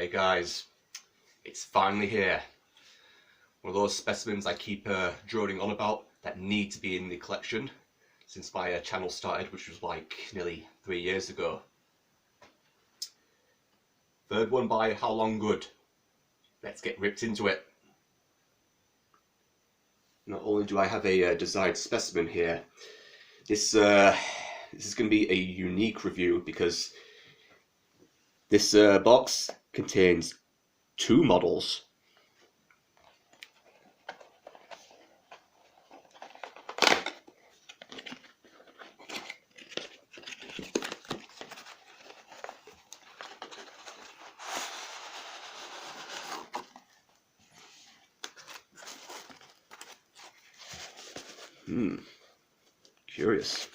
guys, it's finally here. One of those specimens I keep droning on about that need to be in the collection since my channel started, which was like nearly 3 years ago. Third one by Haolonggood. Let's get ripped into it. Not only do I have a desired specimen here, this is going to be a unique review because this box contains 2 models. Curious.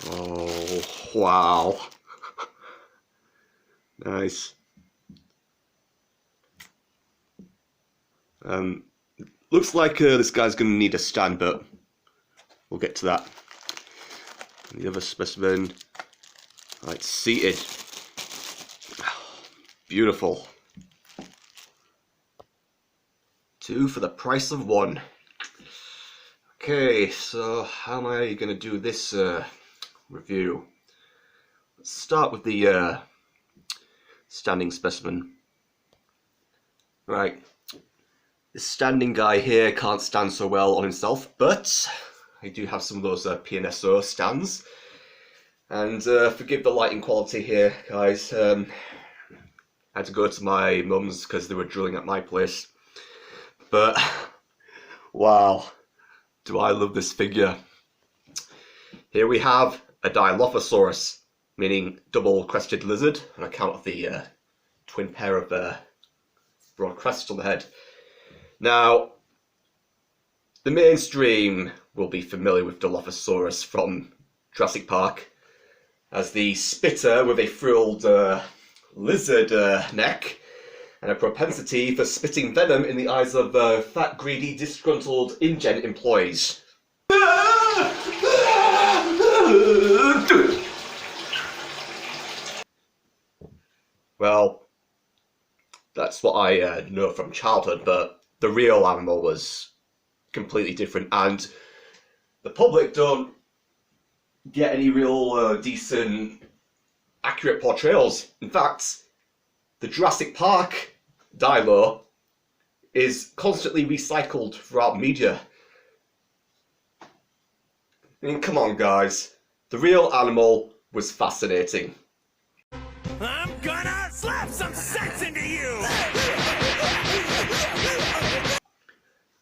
Oh, wow. Nice. Looks like this guy's going to need a stand, but we'll get to that. And the other specimen, right, seated. Beautiful. 2 for the price of 1. Okay, so how am I going to do this review? Let's start with the standing specimen. Right, this standing guy here can't stand so well on himself, but I do have some of those PNSO stands. And forgive the lighting quality here, guys. I had to go to my mum's because they were drilling at my place. But, wow, do I love this figure. Here we have a DILOPHOSAURUS, meaning double-crested lizard, on account of the twin pair of broad crests on the head. Now, the mainstream will be familiar with DILOPHOSAURUS from Jurassic Park as the spitter with a frilled lizard neck and a propensity for spitting venom in the eyes of fat, greedy, disgruntled InGen employees. Well, that's what I know from childhood, but the real animal was completely different, and the public don't get any real decent, accurate portrayals. In fact, the Jurassic Park Dilo is constantly recycled throughout media. I mean, come on guys, the real animal was fascinating. I'm gonna slap some sense into you!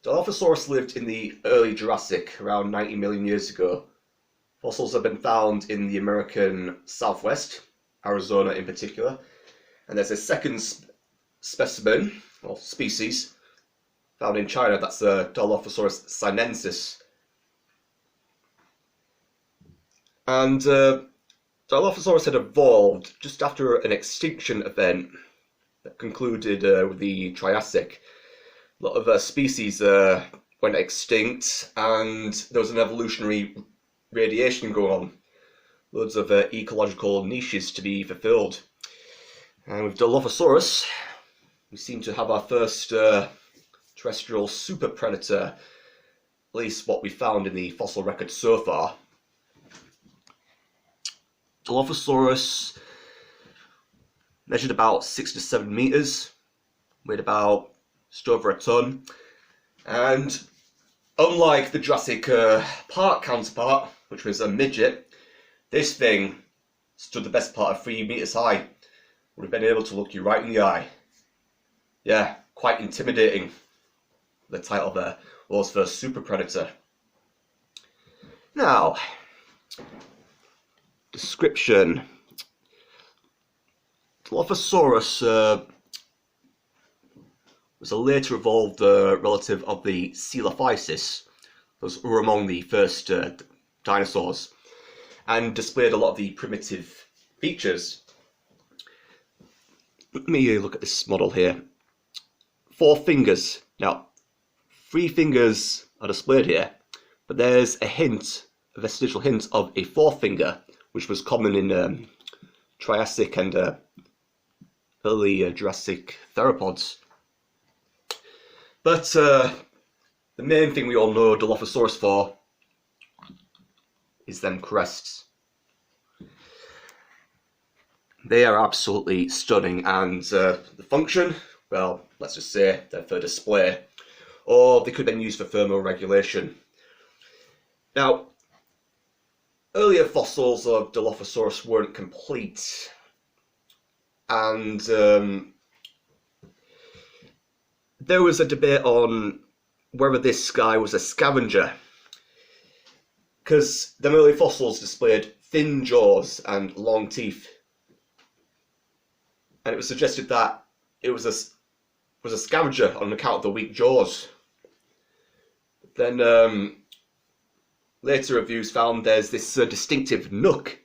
Dilophosaurus lived in the early Jurassic, around 90 million years ago. Fossils have been found in the American Southwest, Arizona in particular, and there's a second specimen, or species, found in China, that's Dilophosaurus sinensis. And Dilophosaurus had evolved just after an extinction event that concluded with the Triassic. A lot of species went extinct, and there was an evolutionary radiation going on. Loads of ecological niches to be fulfilled. And with Dilophosaurus, we seem to have our first terrestrial super predator, at least what we found in the fossil record so far. Dilophosaurus measured about 6 to 7 meters, weighed about just over a ton, and unlike the Jurassic Park counterpart, which was a midget, this thing stood the best part of 3 meters high. Would have been able to look you right in the eye. Yeah, quite intimidating. The title there, world's first super predator. Now, description. Dilophosaurus was a later evolved relative of the Coelophysis. Those were among the first dinosaurs, and displayed a lot of the primitive features. Let me look at this model here. 4 fingers. Now, 3 fingers are displayed here, but there's a vestigial hint of a 4th finger, which was common in Triassic and early Jurassic theropods. But the main thing we all know Dilophosaurus for is them crests. They are absolutely stunning, and the function, well, let's just say they're for display, or they could then use for thermoregulation. Now, earlier fossils of Dilophosaurus weren't complete, and there was a debate on whether this guy was a scavenger, because the early fossils displayed thin jaws and long teeth, and it was suggested that it was a scavenger on account of the weak jaws. Then later reviews found there's this distinctive nook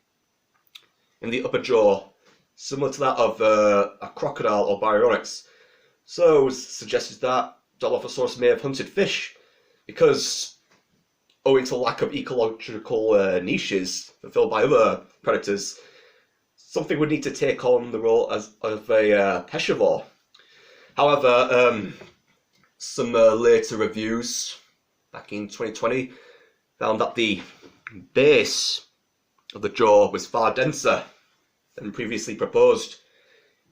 in the upper jaw, similar to that of a crocodile or Baryonyx. So it was suggested that Dilophosaurus may have hunted fish, because owing to lack of ecological niches fulfilled by other predators, something would need to take on the role of a peshivore. However, some later reviews back in 2020 found that the base of the jaw was far denser than previously proposed,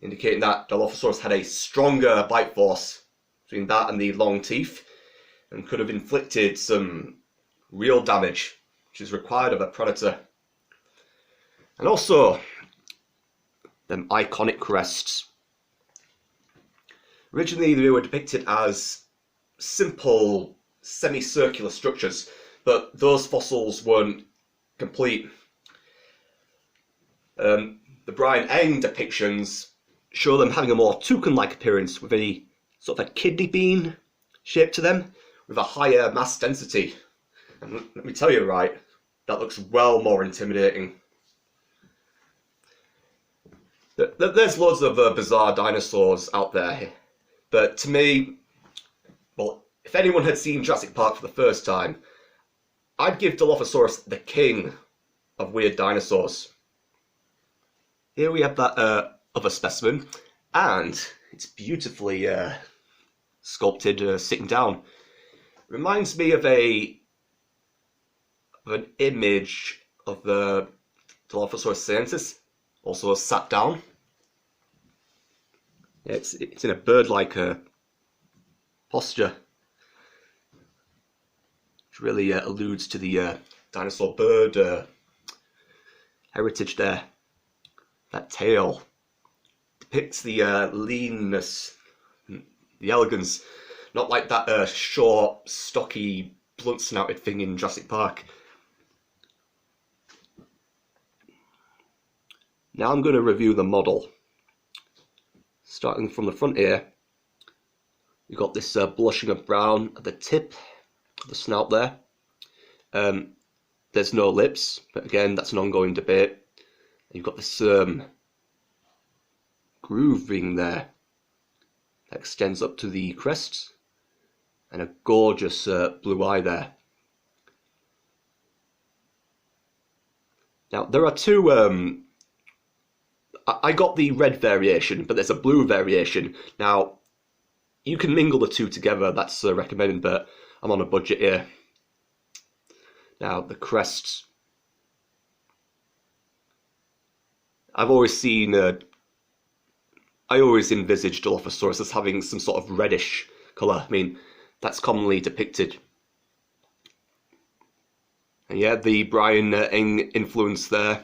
indicating that Dilophosaurus had a stronger bite force between that and the long teeth, and could have inflicted some real damage, which is required of a predator. And also, them iconic crests. Originally they were depicted as simple semicircular structures, but those fossils weren't complete. The Brian Eng depictions show them having a more toucan-like appearance, with a sort of a kidney bean shape to them, with a higher mass density. And let me tell you, right, that looks well more intimidating. There's loads of bizarre dinosaurs out there, but to me, well, if anyone had seen Jurassic Park for the first time, I'd give Dilophosaurus the king of weird dinosaurs. Here we have that other specimen, and it's beautifully sculpted sitting down. Reminds me of an image of the Dilophosaurus scientis, also sat down. Yeah, it's in a bird-like posture, which really alludes to the dinosaur bird heritage there. That tail depicts the leanness, the elegance, not like that short, stocky, blunt-snouted thing in Jurassic Park. Now I'm going to review the model. Starting from the front here, you've got this blushing of brown at the tip of the snout there. There's no lips, but again, that's an ongoing debate. You've got this grooving there that extends up to the crest, and a gorgeous blue eye there. Now, there are two... I got the red variation, but there's a blue variation. Now, you can mingle the two together, that's recommended, but I'm on a budget here. Now, the crests. I've always seen, I always envisaged Dilophosaurus as having some sort of reddish colour. I mean, that's commonly depicted. And yeah, the Brian Eng influence there.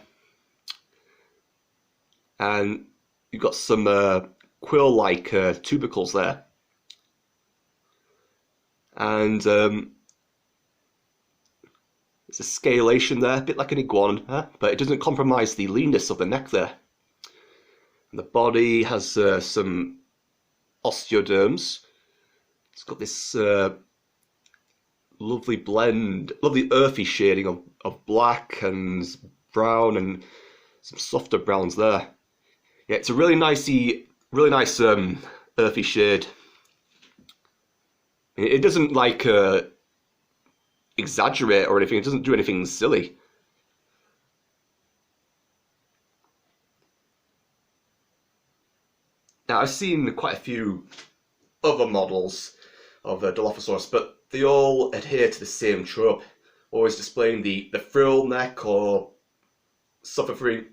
And you've got some quill-like tubercles there. And there's a scalation there, a bit like an iguana, but it doesn't compromise the leanness of the neck there. And the body has some osteoderms. It's got this lovely blend, lovely earthy shading of black and brown and some softer browns there. Yeah, it's a really nice earthy shade. It doesn't like exaggerate or anything. It doesn't do anything silly. Now, I've seen quite a few other models of Dilophosaurus, but they all adhere to the same trope, always displaying the frill neck or suffering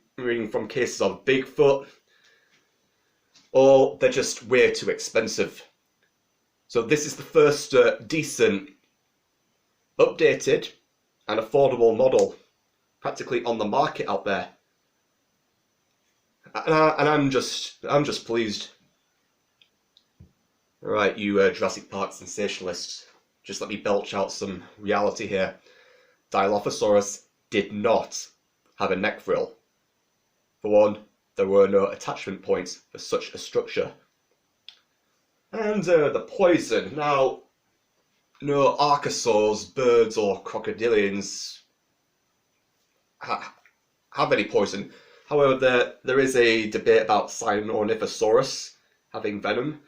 from cases of Bigfoot, or they're just way too expensive. So this is the first decent, updated and affordable model practically on the market out there. And I'm just pleased. Alright, you Jurassic Park sensationalists, just let me belch out some reality here. Dilophosaurus did not have a neck frill. For one, there were no attachment points for such a structure. And the poison. Now, no archosaurs, birds or crocodilians have any poison. However, there is a debate about Sinornithosaurus having venom.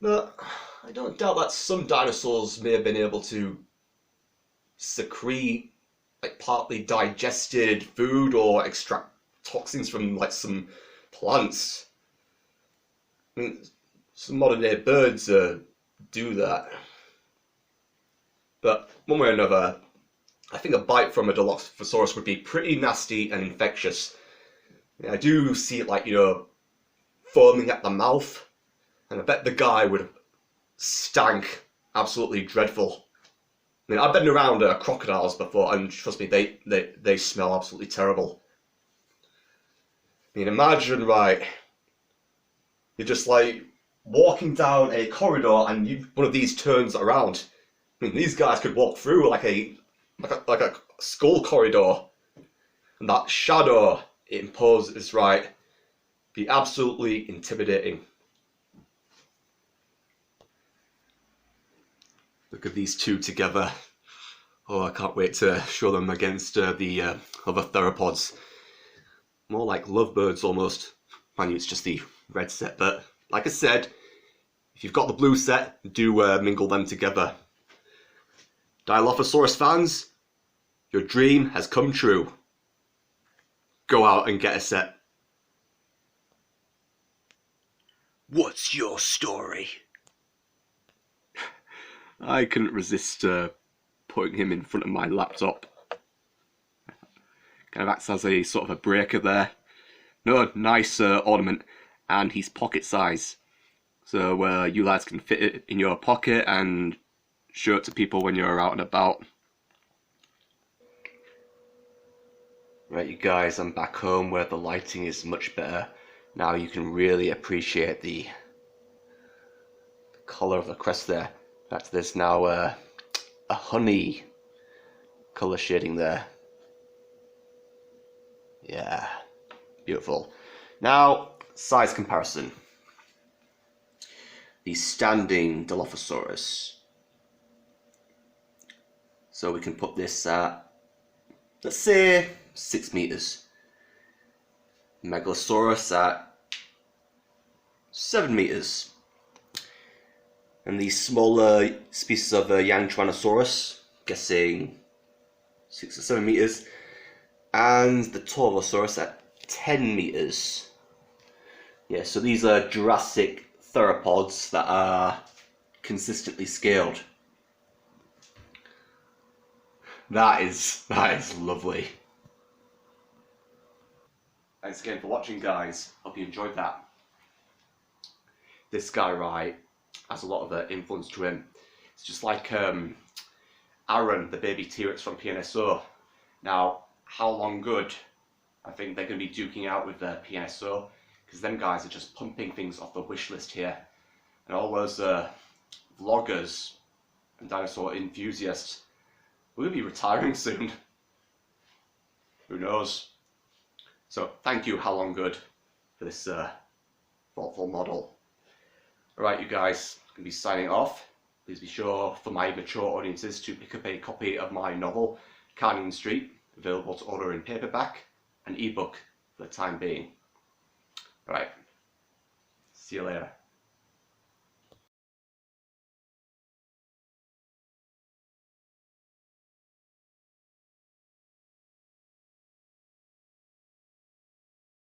But I don't doubt that some dinosaurs may have been able to secrete like partly digested food or extract toxins from like some plants. I mean, some modern day birds do that. But one way or another, I think a bite from a Dilophosaurus would be pretty nasty and infectious. I do see it like, you know, foaming at the mouth, and I bet the guy would stank absolutely dreadful. I mean, I've been around crocodiles before, and trust me, they smell absolutely terrible. I mean, imagine, right, you're just like walking down a corridor and one of these turns around. I mean, these guys could walk through like a skull corridor, and that shadow it imposes, right, be absolutely intimidating. Look at these two together. Oh, I can't wait to show them against the other theropods. More like lovebirds almost. Mind you, it's just the red set, but like I said, if you've got the blue set, do mingle them together. Dilophosaurus fans, your dream has come true. Go out and get a set. What's your story? I couldn't resist putting him in front of my laptop. Kind of acts as a sort of a breaker there. No, nice ornament, and he's pocket size. So you lads can fit it in your pocket and show it to people when you're out and about. Right, you guys, I'm back home where the lighting is much better. Now you can really appreciate the colour of the crest there. In fact, there's now a honey colour shading there. Yeah, beautiful. Now, size comparison. The standing Dilophosaurus. So we can put this at, let's say, 6 meters. Megalosaurus at 7 meters. And the smaller species of young Tyrannosaurus, guessing 6 or 7 meters. And the Taurosaurus at 10 meters. Yeah, so these are Jurassic theropods that are consistently scaled. That is lovely. Thanks again for watching, guys. Hope you enjoyed that. This guy, right, has a lot of influence to him. It's just like Aaron, the baby T-Rex from PNSO. Now, Haolonggood, I think they're going to be duking out with their PNSO, because them guys are just pumping things off the wish list here. And all those vloggers and dinosaur enthusiasts will be retiring soon. Who knows? So thank you, Haolonggood, for this thoughtful model. Alright, you guys, I'm going to be signing off. Please be sure for my mature audiences to pick up a copy of my novel, Carnion Street, available to order in paperback and ebook for the time being. Alright, see you later.